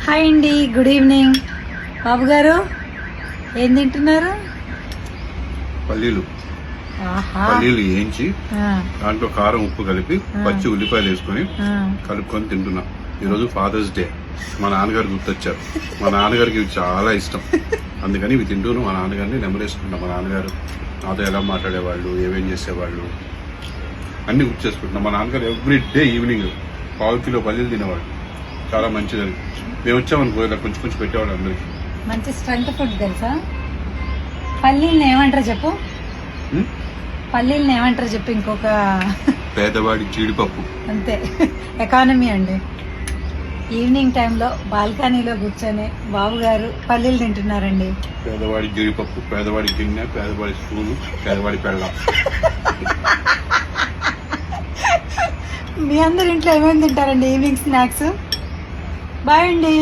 Hi అండి, good evening. బాబు గారు ఏం తింటున్నారు? పల్లీలు ఆహా, వేయించి దాంట్లో కారం ఉప్పు కలిపి పచ్చి ఉల్లిపాయలు వేసుకొని కలుపుకొని తింటున్నా. ఈరోజు ఫాదర్స్ డే. మా నాన్నగారు గుర్తొచ్చారు. మా నాన్నగారికి ఇవి చాలా ఇష్టం, అందుకని ఇవి తింటూను మా నాన్నగారిని నెమరేసుకుంటాం. మా నాన్నగారు నాతో ఎలా మాట్లాడేవాళ్ళు, ఏమేం చేసేవాళ్ళు అన్ని గుర్తు చేసుకుంటున్నాం. మా నాన్నగారు ఎవ్రీ డే ఈవినింగ్ 1/2 కిలో పల్లీలు తినేవాడు. చాలా మంచిదని మేము వచ్చామనుకో ఇలా కొంచెం కొంచెం పెట్టేవాడు అందరికి. మంచి స్ట్రెంత్ ఫుడ్ తెలుసా? పల్లీలను ఏమంటారు చెప్పు? పల్లీలను ఏమంటారు చెప్పు? ఇంకొక పేదవాడి జీడిపప్పు. అంతే, ఎకానమీ అండి. ఈవినింగ్ టైంలో బాల్కనీలో కూర్చొని బాబు గారు పల్లీలు తింటున్నారండి. పేదవాడి జీడిపప్పు, పేదవాడి గిన్నె, పేదవాడి స్పూను, పేదవాడి పెళ్ళం. మీ అందరి ఇంట్లో ఏమేమి తింటారండి ఈవినింగ్ స్నాక్స్? బాయ్ అండి.